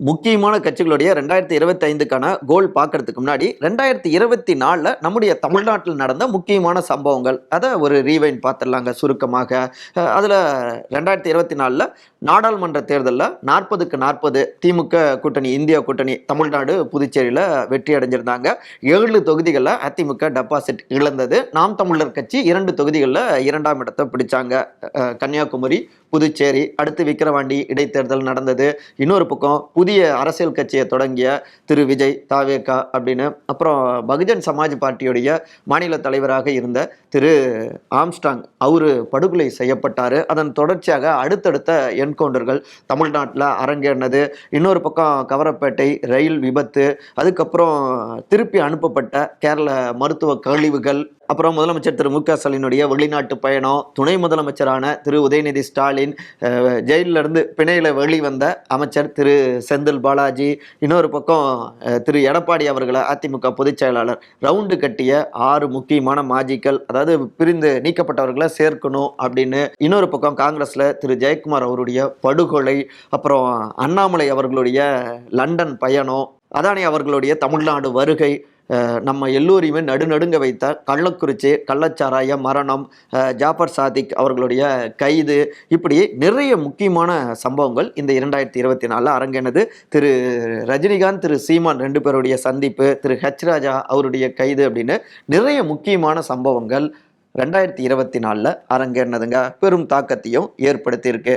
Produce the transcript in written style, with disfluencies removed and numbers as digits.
முக்கியமான கட்சிகளுடைய 2025க்கான கோல் பார்க்கறதுக்கு முன்னாடி 2024ல நம்முடைய தமிழ்நாட்டில் நடந்த முக்கியமான சம்பவங்கள் அதை ஒரு ரீவைண்ட் பார்த்துடலாங்க சுருக்கமாக. அதில் 2024ல நாடாளுமன்ற தேர்தலில் 40க்கு 40 திமுக கூட்டணி, இந்தியா கூட்டணி தமிழ்நாடு புதுச்சேரியில் வெற்றி அடைஞ்சிருந்தாங்க. 7 தொகுதிகளில் அதிமுக டெபாசிட் இழந்தது. நாம் தமிழர் கட்சி 2 தொகுதிகளில் 2ஆம் இடத்தை பிடிச்சாங்க. கன்னியாகுமரி, புதுச்சேரி. அடுத்து விக்கிரவாண்டி இடைத்தேர்தல் நடந்தது. இன்னொரு பக்கம் புதிய அரசியல் கட்சியை தொடங்கிய திரு விஜய் தாவேகா அப்படின்னு, அப்புறம் பகுஜன் சமாஜ் பார்ட்டியுடைய மாநில தலைவராக இருந்த திரு ஆம்ஸ்டாங் அவரு படுகொலை செய்யப்பட்டார். அதன் தொடர்ச்சியாக அடுத்தடுத்த என்கவுண்டர்கள் தமிழ்நாட்டில் அரங்கேறினது. இன்னொரு பக்கம் கவரப்பேட்டை ரயில் விபத்து, அதுக்கப்புறம் திருப்பி அனுப்பப்பட்ட கேரள மருத்துவ கழிவுகள், அப்புறம் முதலமைச்சர் திரு மு.க. ஸ்டாலினுடைய வெளிநாட்டு பயணம், துணை முதலமைச்சரான திரு உதயநிதி ஸ்டாலின், ஜெயிலிருந்து பிணையில வெளிவந்த அமைச்சர் திரு செந்தில் பாலாஜி, இன்னொரு பக்கம் திரு எடப்பாடி அவர்களை அதிமுக பொதுச் செயலாளர் ரவுண்டு கட்டிய 6 முக்கியமான மாஜிக்கள், அதாவது பிரிந்து நீக்கப்பட்டவர்களை சேர்க்கணும் அப்படின்னு. இன்னொரு பக்கம் காங்கிரஸ்ல திரு ஜெயக்குமார் அவருடைய படுகொலை, அப்புறம் அண்ணாமலை அவர்களுடைய லண்டன் பயணம், அதானி அவர்களுடைய தமிழ்நாடு வருகை, நம்ம எல்லோரையுமே நடுநடுங்க வைத்த கள்ளக்குறிச்சி கள்ளச்சாராய மரணம், ஜாஃபர் சாதிக் அவர்களுடைய கைது, இப்படி நிறைய முக்கியமான சம்பவங்கள் இந்த 2024 அரங்கேனது. திரு ரஜினிகாந்த், திரு சீமான் 2 பேருடைய சந்திப்பு, திரு ஹெச் ராஜா அவருடைய கைது அப்படின்னு நிறைய முக்கியமான சம்பவங்கள் 2024 அரங்கேறினதுங்க. பெரும் தாக்கத்தையும் ஏற்படுத்தியிருக்கு.